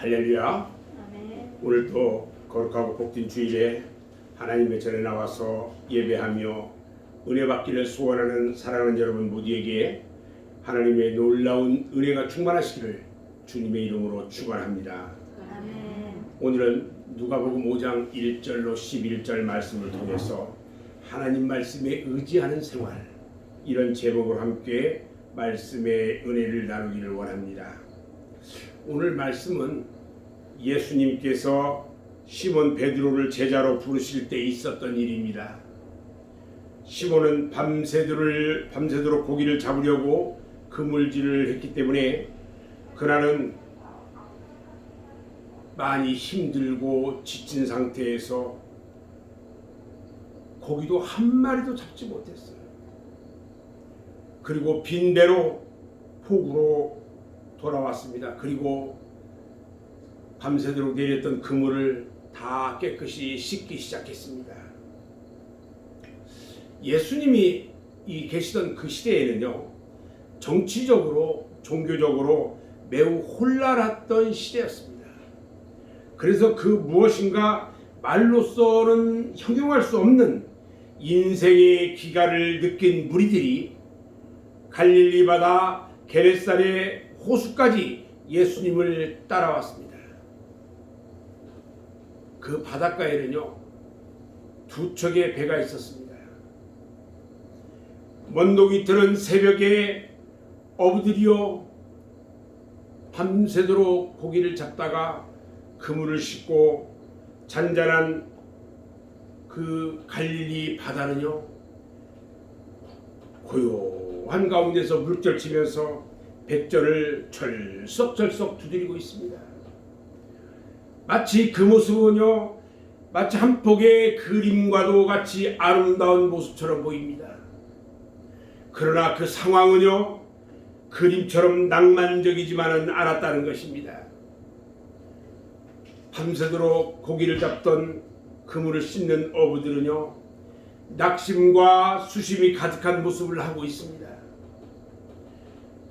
할렐루야. 아멘. 오늘도 거룩하고 복된 주일에 하나님의 전에 나와서 예배하며 은혜 받기를 소원하는 사랑하는 여러분 모두에게 하나님의 놀라운 은혜가 충만하시기를 주님의 이름으로 축원합니다. 아멘. 오늘은 누가복음 5장 1절로 11절 말씀을 통해서 하나님 말씀에 의지하는 생활, 이런 제목으로 함께 말씀의 은혜를 나누기를 원합니다. 오늘 말씀은 예수님께서 시몬 베드로를 제자로 부르실 때 있었던 일입니다. 시몬은 밤새도록 고기를 잡으려고 그물질을 했기 때문에 그날은 많이 힘들고 지친 상태에서 고기도 한 마리도 잡지 못했어요. 그리고 빈 배로 포구로 돌아왔습니다. 그리고 밤새도록 내렸던 그물을 다 깨끗이 씻기 시작했습니다. 예수님이 계시던 그 시대에는요, 정치적으로 종교적으로 매우 혼란했던 시대였습니다. 그래서 그 무엇인가 말로서는 형용할 수 없는 인생의 기가를 느낀 무리들이 갈릴리 바다 게네사렛 호수까지 예수님을 따라왔습니다. 그 바닷가에는요, 두 척의 배가 있었습니다. 먼독이 들은 새벽에 어부들이요, 밤새도록 고기를 잡다가 그물을 싣고 잔잔한 그 갈릴리 바다는요, 고요한 가운데서 물결치면서 백절을 철썩철썩 두드리고 있습니다. 마치 그 모습은요, 마치 한 폭의 그림과도 같이 아름다운 모습처럼 보입니다. 그러나 그 상황은요, 그림처럼 낭만적이지만은 않았다는 것입니다. 밤새도록 고기를 잡던 그물을 씻는 어부들은요, 낙심과 수심이 가득한 모습을 하고 있습니다.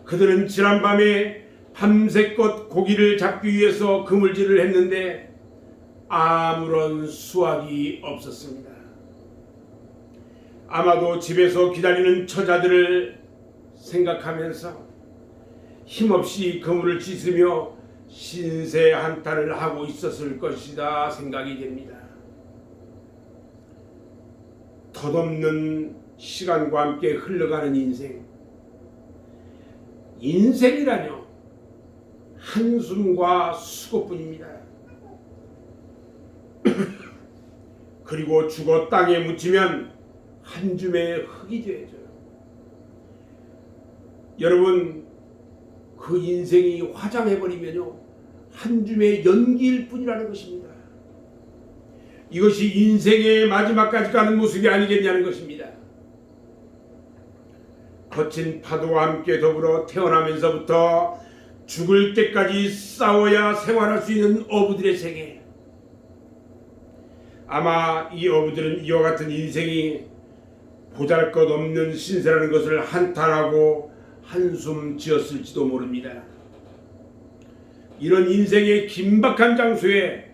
그들은 지난밤에 밤새껏 고기를 잡기 위해서 그물질을 했는데 아무런 수확이 없었습니다. 아마도 집에서 기다리는 처자들을 생각하면서 힘없이 그물을 찢으며 신세 한탄을 하고 있었을 것이다 생각이 됩니다. 덧없는 시간과 함께 흘러가는 인생이라뇨, 한숨과 수고뿐입니다. 그리고 죽어 땅에 묻히면 한 줌의 흙이 되어져요. 여러분, 그 인생이 화장해버리면요, 한 줌의 연기일 뿐이라는 것입니다. 이것이 인생의 마지막까지 가는 모습이 아니겠냐는 것입니다. 거친 파도와 함께 더불어 태어나면서부터 죽을 때까지 싸워야 생활할 수 있는 어부들의 세계. 아마 이 어부들은 이와 같은 인생이 보잘것없는 신세라는 것을 한탄하고 한숨 지었을지도 모릅니다. 이런 인생의 긴박한 장소에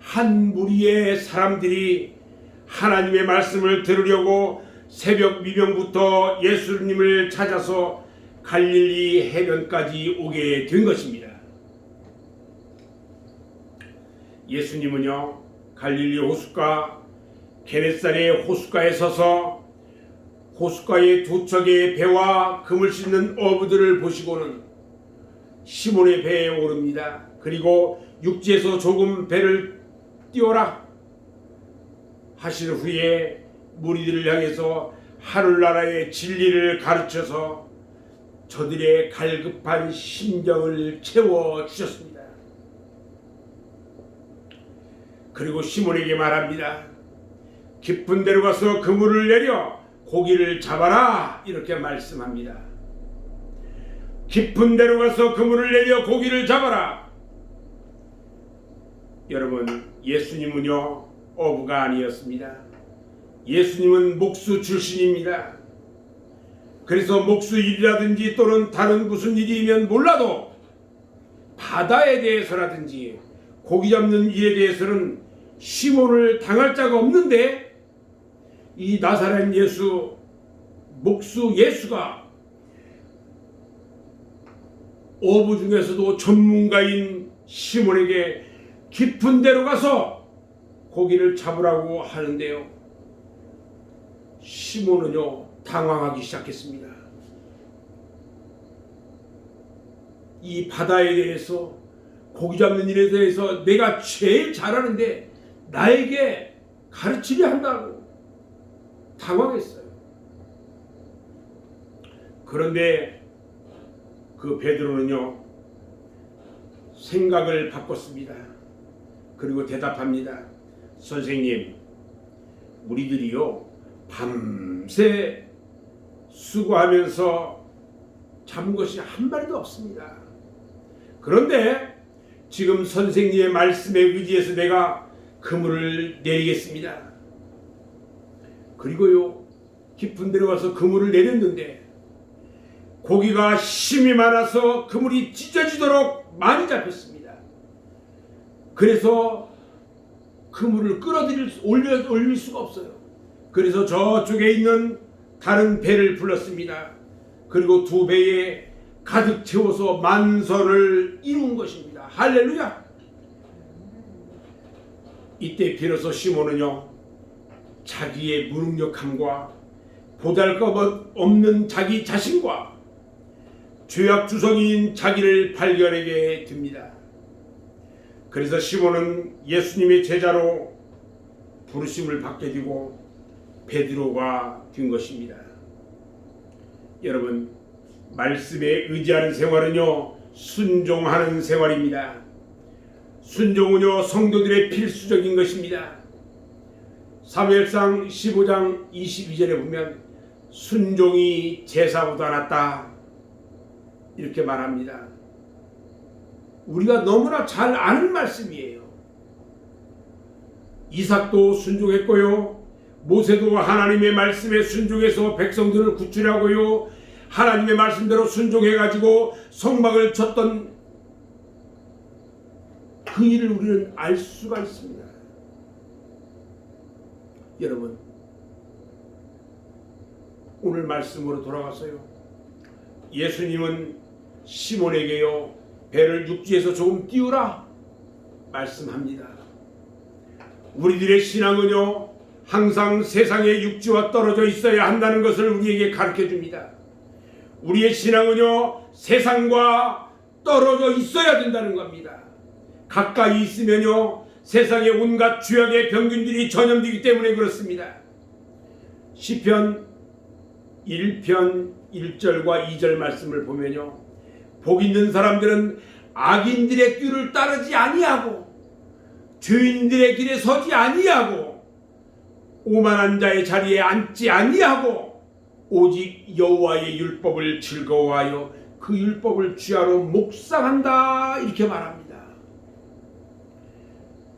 한 무리의 사람들이 하나님의 말씀을 들으려고 새벽 미명부터 예수님을 찾아서 갈릴리 해변까지 오게 된 것입니다. 예수님은요, 갈릴리 호숫가 게네사렛 호숫가에 서서 호숫가의 두 척의 배와 그물 싣는 어부들을 보시고는 시몬의 배에 오릅니다. 그리고 육지에서 조금 배를 띄워라 하신 후에 무리들을 향해서 하늘나라의 진리를 가르쳐서 저들의 갈급한 심정을 채워주셨습니다. 그리고 시몬에게 말합니다. 깊은 데로 가서 그물을 내려 고기를 잡아라, 이렇게 말씀합니다. 깊은 데로 가서 그물을 내려 고기를 잡아라. 여러분, 예수님은요, 어부가 아니었습니다. 예수님은 목수 출신입니다. 그래서 목수 일이라든지 또는 다른 무슨 일이면 몰라도 바다에 대해서라든지 고기 잡는 일에 대해서는 시몬을 당할 자가 없는데 이 나사렛 예수, 목수 예수가 어부 중에서도 전문가인 시몬에게 깊은 데로 가서 고기를 잡으라고 하는데요. 시몬은요 당황하기 시작했습니다. 이 바다에 대해서 고기 잡는 일에 대해서 내가 제일 잘하는데 나에게 가르치려 한다고 당황했어요. 그런데 그 베드로는요 생각을 바꿨습니다. 그리고 대답합니다. 선생님, 우리들이요 밤새 수고하면서 잡은 것이 한 마리도 없습니다. 그런데 지금 선생님의 말씀에 의지해서 내가 그물을 내리겠습니다. 그리고요 깊은 데로 가서 그물을 내렸는데 고기가 힘이 많아서 그물이 찢어지도록 많이 잡혔습니다. 그래서 그물을 올릴 수가 없어요. 그래서 저쪽에 있는 다른 배를 불렀습니다. 그리고 두 배에 가득 채워서 만선을 이룬 것입니다. 할렐루야! 이때 비로소 시몬은요 자기의 무능력함과 보잘것없는 자기 자신과 죄악투성이인 자기를 발견하게 됩니다. 그래서 시몬은 예수님의 제자로 부르심을 받게 되고 베드로가 된 것입니다. 여러분, 말씀에 의지하는 생활은요 순종하는 생활입니다. 순종은요 성도들의 필수적인 것입니다. 사무엘상 15장 22절에 보면 순종이 제사보다 낫다 이렇게 말합니다. 우리가 너무나 잘 아는 말씀이에요. 이삭도 순종했고요, 모세도 하나님의 말씀에 순종해서 백성들을 구출하고요, 하나님의 말씀대로 순종해가지고 성막을 쳤던 그 일을 우리는 알 수가 있습니다. 여러분, 오늘 말씀으로 돌아가서요, 예수님은 시몬에게요 배를 육지에서 조금 띄우라 말씀합니다. 우리들의 신앙은요 항상 세상의 육지와 떨어져 있어야 한다는 것을 우리에게 가르쳐 줍니다. 우리의 신앙은요 세상과 떨어져 있어야 된다는 겁니다. 가까이 있으면요 세상의 온갖 죄악의 병균들이 전염되기 때문에 그렇습니다. 시편 1편 1절과 2절 말씀을 보면요, 복 있는 사람들은 악인들의 꾀를 따르지 아니하고 죄인들의 길에 서지 아니하고 오만한 자의 자리에 앉지 아니하고 오직 여호와의 율법을 즐거워하여 그 율법을 주야로 묵상한다 이렇게 말합니다.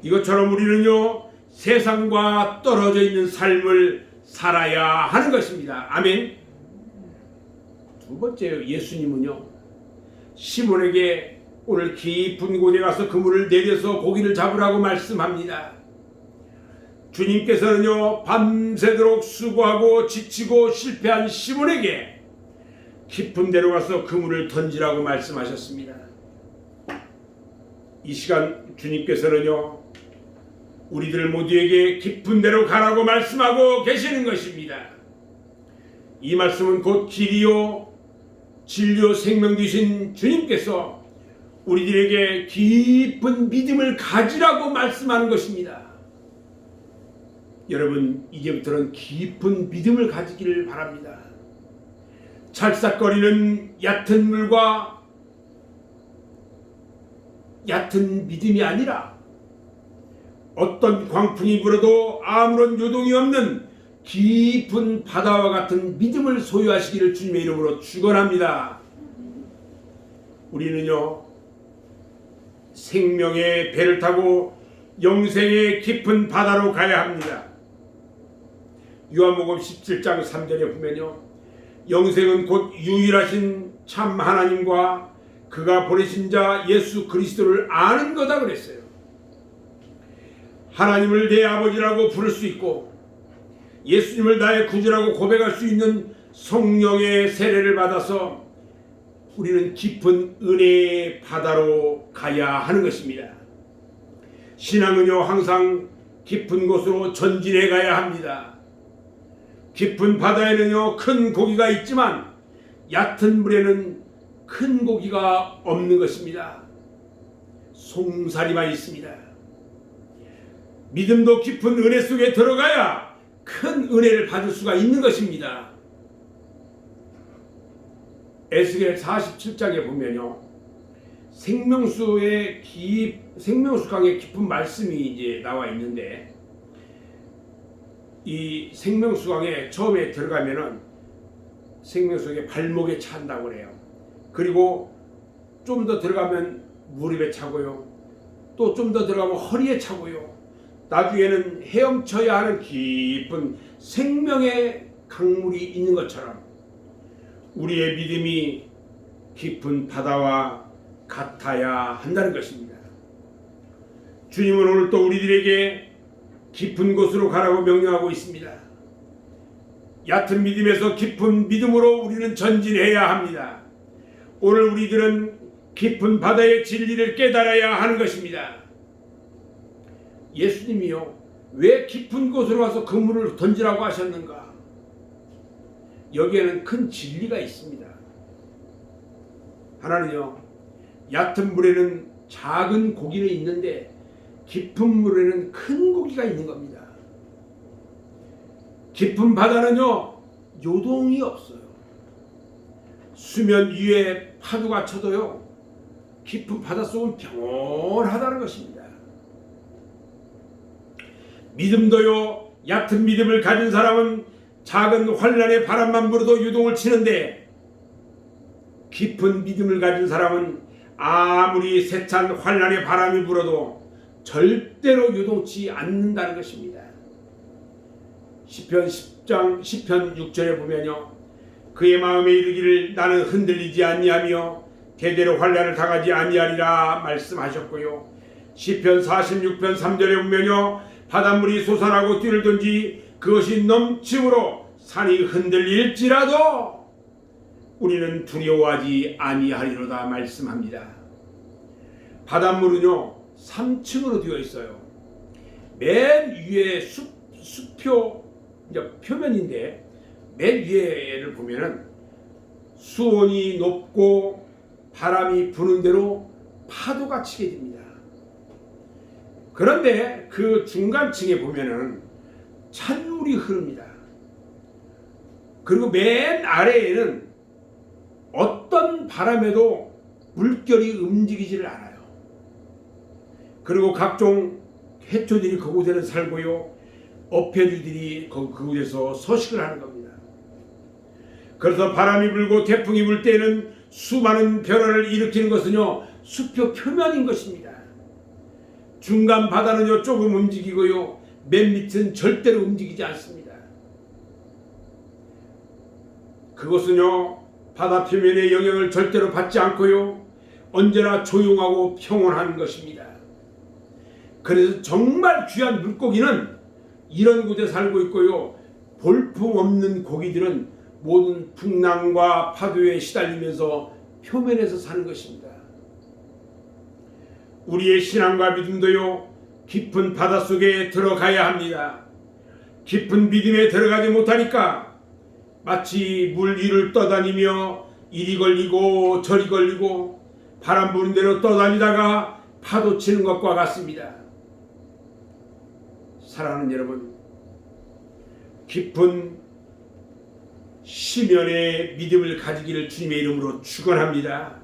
이것처럼 우리는요 세상과 떨어져 있는 삶을 살아야 하는 것입니다. 아멘. 두 번째, 예수님은요 시몬에게 오늘 깊은 곳에 가서 그물을 내려서 고기를 잡으라고 말씀합니다. 주님께서는요 밤새도록 수고하고 지치고 실패한 시몬에게 깊은 데로 가서 그물을 던지라고 말씀하셨습니다. 이 시간 주님께서는요 우리들 모두에게 깊은 데로 가라고 말씀하고 계시는 것입니다. 이 말씀은 곧 길이요 진리요 생명 되신 주님께서 우리들에게 깊은 믿음을 가지라고 말씀하는 것입니다. 여러분, 이제부터는 깊은 믿음을 가지기를 바랍니다. 찰싹거리는 얕은 물과 얕은 믿음이 아니라 어떤 광풍이 불어도 아무런 요동이 없는 깊은 바다와 같은 믿음을 소유하시기를 주님의 이름으로 축원합니다. 우리는요 생명의 배를 타고 영생의 깊은 바다로 가야 합니다. 요한복음 17장 3절에 보면요, 영생은 곧 유일하신 참 하나님과 그가 보내신 자 예수 그리스도를 아는 거다 그랬어요. 하나님을 내 아버지라고 부를 수 있고 예수님을 나의 구주라고 고백할 수 있는 성령의 세례를 받아서 우리는 깊은 은혜의 바다로 가야 하는 것입니다. 신앙은요 항상 깊은 곳으로 전진해 가야 합니다. 깊은 바다에는요 큰 고기가 있지만 얕은 물에는 큰 고기가 없는 것입니다. 송사리만 있습니다. 믿음도 깊은 은혜 속에 들어가야 큰 은혜를 받을 수가 있는 것입니다. 에스겔 47장에 보면요 생명수강의 깊은 말씀이 이제 나와 있는데, 이 생명수강에 처음에 들어가면은 생명수강의 발목에 찬다고 그래요. 그리고 좀 더 들어가면 무릎에 차고요. 또 좀 더 들어가면 허리에 차고요. 나중에는 헤엄쳐야 하는 깊은 생명의 강물이 있는 것처럼 우리의 믿음이 깊은 바다와 같아야 한다는 것입니다. 주님은 오늘 또 우리들에게 깊은 곳으로 가라고 명령하고 있습니다. 얕은 믿음에서 깊은 믿음으로 우리는 전진해야 합니다. 오늘 우리들은 깊은 바다의 진리를 깨달아야 하는 것입니다. 예수님이요 왜 깊은 곳으로 와서 그물을 던지라고 하셨는가? 여기에는 큰 진리가 있습니다. 하나는요 얕은 물에는 작은 고기는 있는데 깊은 물에는 큰 고기가 있는 겁니다. 깊은 바다는요 요동이 없어요. 수면 위에 파도가 쳐도요 깊은 바닷속은 평온하다는 것입니다. 믿음도요 얕은 믿음을 가진 사람은 작은 환란의 바람만 불어도 요동을 치는데, 깊은 믿음을 가진 사람은 아무리 세찬 환란의 바람이 불어도 절대로 요동치 않는다는 것입니다. 시편 10장 10편 6절에 보면요 그의 마음에 이르기를 나는 흔들리지 아니하며 대대로 환란을 당하지 아니하리라 말씀하셨고요. 시편 46편 3절에 보면요 바닷물이 솟아나고 뛰놀든지 그것이 넘침으로 산이 흔들릴지라도 우리는 두려워하지 아니하리로다 말씀합니다. 바닷물은요 3층으로 되어 있어요. 맨 위에 수표 표면인데 맨 위에를 보면은 수온이 높고 바람이 부는 대로 파도가 치게 됩니다. 그런데 그 중간층에 보면은 찬물이 흐릅니다. 그리고 맨 아래에는 어떤 바람에도 물결이 움직이지를 않아요. 그리고 각종 해초들이 그곳에는 살고요 어패류들이 그곳에서 서식을 하는 겁니다. 그래서 바람이 불고 태풍이 불 때는 수많은 변화를 일으키는 것은요 수표 표면인 것입니다. 중간 바다는요 조금 움직이고요 맨 밑은 절대로 움직이지 않습니다. 그것은요 바다 표면의 영향을 절대로 받지 않고요 언제나 조용하고 평온한 것입니다. 그래서 정말 귀한 물고기는 이런 곳에 살고 있고요 볼품 없는 고기들은 모든 풍랑과 파도에 시달리면서 표면에서 사는 것입니다. 우리의 신앙과 믿음도요 깊은 바닷속에 들어가야 합니다. 깊은 믿음에 들어가지 못하니까 마치 물 위를 떠다니며 이리 걸리고 저리 걸리고 바람 부는 대로 떠다니다가 파도 치는 것과 같습니다. 사랑하는 여러분, 깊은 심연의 믿음을 가지기를 주님의 이름으로 축원합니다.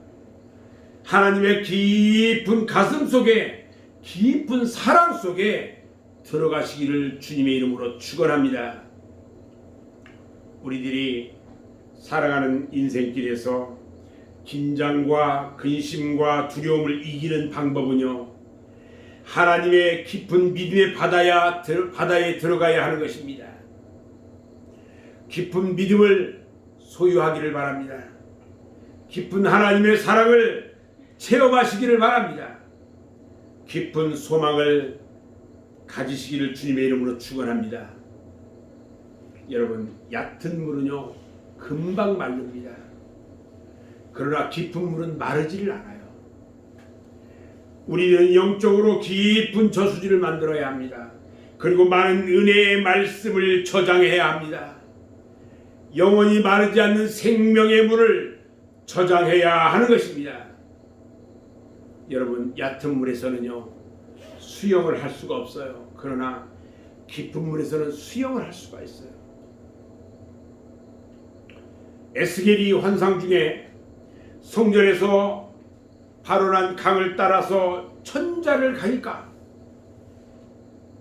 하나님의 깊은 가슴 속에 깊은 사랑 속에 들어가시기를 주님의 이름으로 축원합니다. 우리들이 살아가는 인생길에서 긴장과 근심과 두려움을 이기는 방법은요 하나님의 깊은 믿음의 바다에 들어가야 하는 것입니다. 깊은 믿음을 소유하기를 바랍니다. 깊은 하나님의 사랑을 체험하시기를 바랍니다. 깊은 소망을 가지시기를 주님의 이름으로 축원합니다. 여러분, 얕은 물은요 금방 마릅니다. 그러나 깊은 물은 마르지를 않아요. 우리는 영적으로 깊은 저수지를 만들어야 합니다. 그리고 많은 은혜의 말씀을 저장해야 합니다. 영원히 마르지 않는 생명의 물을 저장해야 하는 것입니다. 여러분, 얕은 물에서는요 수영을 할 수가 없어요. 그러나 깊은 물에서는 수영을 할 수가 있어요. 에스겔이 환상 중에 성전에서 발원한 강을 따라서 천자를 가니까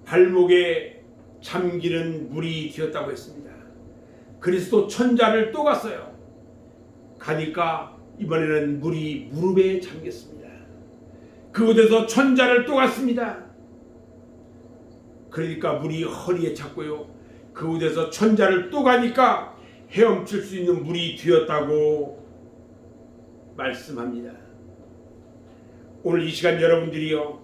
발목에 잠기는 물이 되었다고 했습니다. 그래서 또 천자를 또 갔어요. 가니까 이번에는 물이 무릎에 잠겼습니다. 그곳에서 천자를 또 갔습니다. 그러니까 물이 허리에 찼고요. 그곳에서 천자를 또 가니까 헤엄칠 수 있는 물이 되었다고 말씀합니다. 오늘 이 시간 여러분들이요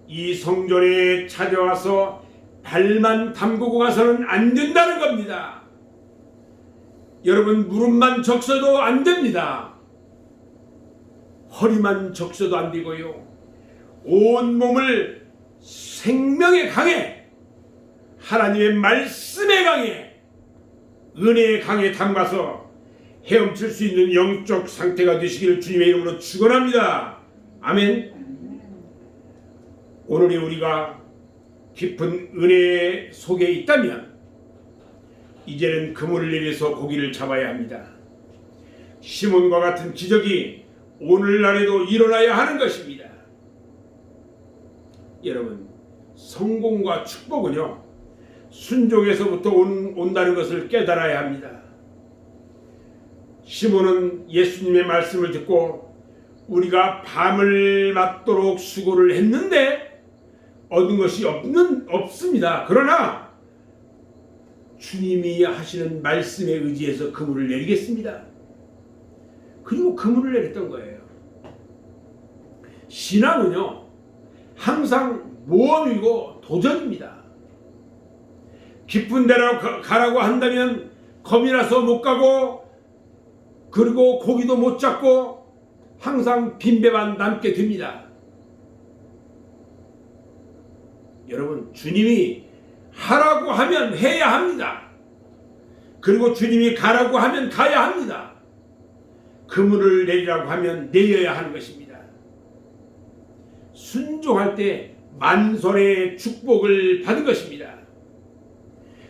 이 성전에 찾아와서 발만 담그고 가서는 안 된다는 겁니다. 여러분, 무릎만 적셔도 안 됩니다. 허리만 적셔도 안 되고요, 온 몸을 생명의 강에, 하나님의 말씀의 강에, 은혜의 강에 담가서 헤엄칠 수 있는 영적 상태가 되시기를 주님의 이름으로 축원합니다. 아멘. 오늘의 우리가 깊은 은혜 속에 있다면 이제는 그물을 내려서 고기를 잡아야 합니다. 시몬과 같은 기적이 오늘날에도 일어나야 하는 것입니다. 여러분, 성공과 축복은요 순종에서부터 온다는 것을 깨달아야 합니다. 시몬은 예수님의 말씀을 듣고 우리가 밤을 맞도록 수고를 했는데 얻은 것이 없습니다. 그러나 주님이 하시는 말씀에 의지해서 그물을 내리겠습니다. 그리고 그물을 내렸던 거예요. 신앙은요 항상 모험이고 도전입니다. 깊은 데로 가라고 한다면 겁이나서 못 가고, 그리고 고기도 못 잡고 항상 빈배만 남게 됩니다. 여러분, 주님이 하라고 하면 해야 합니다. 그리고 주님이 가라고 하면 가야 합니다. 그물을 내리라고 하면 내려야 하는 것입니다. 순종할 때 만선의 축복을 받은 것입니다.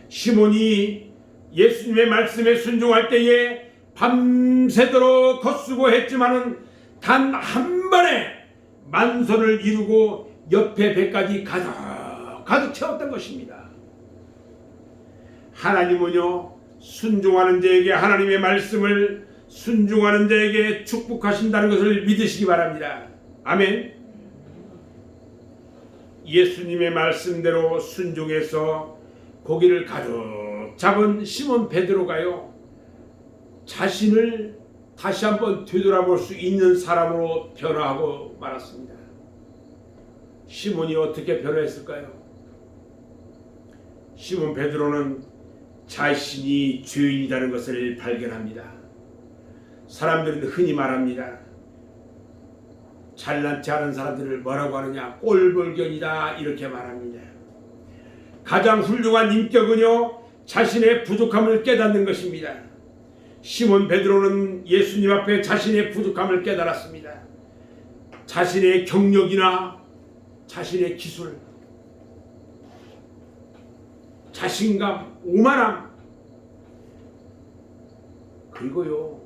시몬이 예수님의 말씀에 순종할 때에 밤새도록 걷수고했지만은 단 한 번에 만선을 이루고 옆에 배까지 가득 채웠던 것입니다. 하나님은요 순종하는 자에게, 하나님의 말씀을 순종하는 자에게 축복하신다는 것을 믿으시기 바랍니다. 아멘. 예수님의 말씀대로 순종해서 고기를 가득 잡은 시몬 베드로가요 자신을 다시 한번 되돌아볼 수 있는 사람으로 변화하고 말았습니다. 시몬이 어떻게 변화했을까요? 시몬 베드로는 자신이 죄인이라는 것을 발견합니다. 사람들은 흔히 말합니다. 잘난치 않은 사람들을 뭐라고 하느냐? 꼴불견이다, 이렇게 말합니다. 가장 훌륭한 인격은요 자신의 부족함을 깨닫는 것입니다. 시몬 베드로는 예수님 앞에 자신의 부족함을 깨달았습니다. 자신의 경력이나 자신의 기술, 자신감, 오만함, 그리고요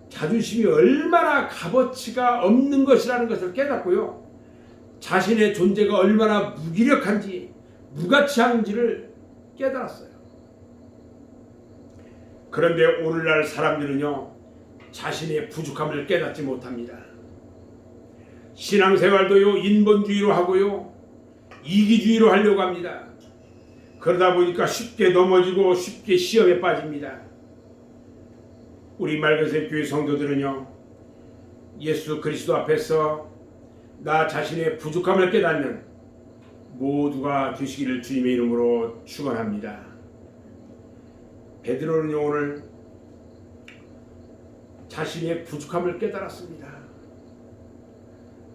자존심이 얼마나 값어치가 없는 것이라는 것을 깨닫고요 자신의 존재가 얼마나 무기력한지, 무가치한지를 깨달았어요. 그런데 오늘날 사람들은요 자신의 부족함을 깨닫지 못합니다. 신앙생활도요 인본주의로 하고요 이기주의로 하려고 합니다. 그러다 보니까 쉽게 넘어지고 쉽게 시험에 빠집니다. 우리 맑은새 교회 성도들은요 예수 그리스도 앞에서 나 자신의 부족함을 깨닫는 모두가 되시기를 주님의 이름으로 축원합니다. 베드로는 오늘 자신의 부족함을 깨달았습니다.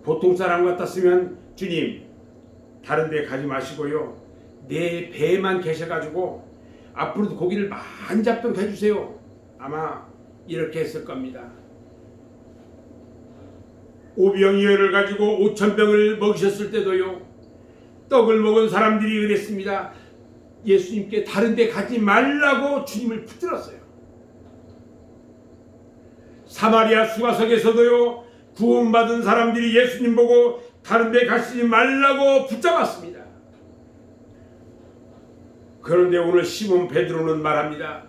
보통 사람 같았으면 주님 다른 데 가지 마시고요, 내 배에만 계셔가지고 앞으로도 고기를 많이 잡도록 해주세요, 아마 이렇게 했을 겁니다. 5병이어를 가지고 5,000병을 먹이셨을 때도요, 떡을 먹은 사람들이 그랬습니다. 예수님께 다른 데 가지 말라고 주님을 붙들었어요. 사마리아 수가성에서도요, 구원받은 사람들이 예수님 보고 다른 데 가시지 말라고 붙잡았습니다. 그런데 오늘 시몬 베드로는 말합니다.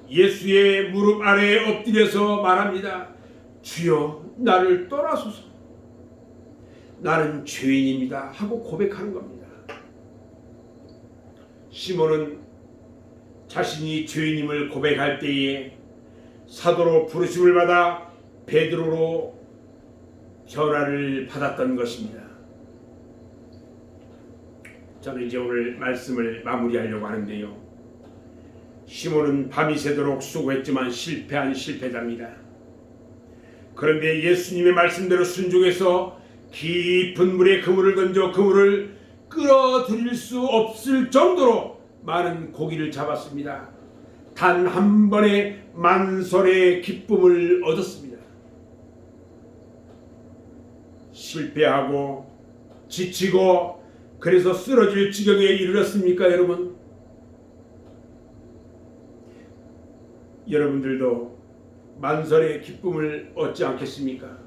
예수의 무릎 아래에 엎드려서 말합니다. 주여, 나를 떠나소서, 나는 죄인입니다 하고 고백하는 겁니다. 시몬은 자신이 죄인임을 고백할 때에 사도로 부르심을 받아 베드로로 변화를 받았던 것입니다. 저는 이제 오늘 말씀을 마무리하려고 하는데요, 시몬은 밤이 새도록 수고했지만 실패한 실패자입니다. 그런데 예수님의 말씀대로 순종해서 깊은 물에 그물을 던져 그물을 끌어들일 수 없을 정도로 많은 고기를 잡았습니다. 단 한 번에 만설의 기쁨을 얻었습니다. 실패하고 지치고 그래서 쓰러질 지경에 이르렀습니까, 여러분? 여러분들도 만설의 기쁨을 얻지 않겠습니까?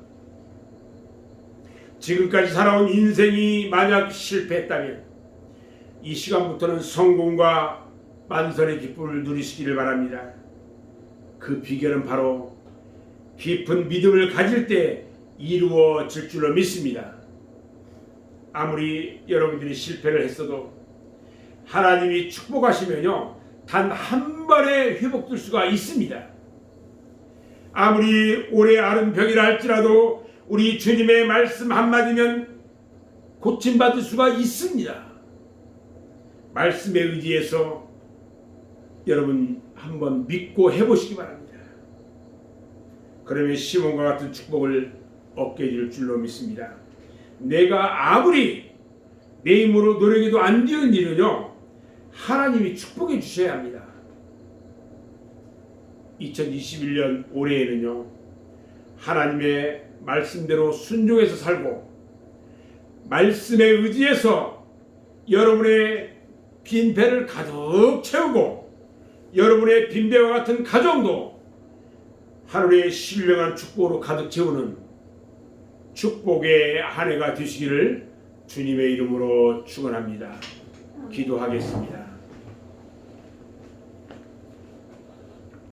지금까지 살아온 인생이 만약 실패했다면 이 시간부터는 성공과 만설의 기쁨을 누리시기를 바랍니다. 그 비결은 바로 깊은 믿음을 가질 때 이루어질 줄로 믿습니다. 아무리 여러분들이 실패를 했어도 하나님이 축복하시면요, 단 한 번에 회복될 수가 있습니다. 아무리 오래 앓은 병이라 할지라도 우리 주님의 말씀 한마디면 고침받을 수가 있습니다. 말씀에 의지해서 여러분 한번 믿고 해보시기 바랍니다. 그러면 시몬과 같은 축복을 얻게 될 줄로 믿습니다. 내가 아무리 내 힘으로 노력해도 안 되는 일은요, 하나님이 축복해 주셔야 합니다. 2021년 올해에는요, 하나님의 말씀대로 순종해서 살고 말씀에 의지해서 여러분의 빈 배를 가득 채우고 여러분의 빈 배와 같은 가정도 하늘의 신령한 축복으로 가득 채우는 축복의 한 해가 되시기를 주님의 이름으로 축원합니다. 기도하겠습니다.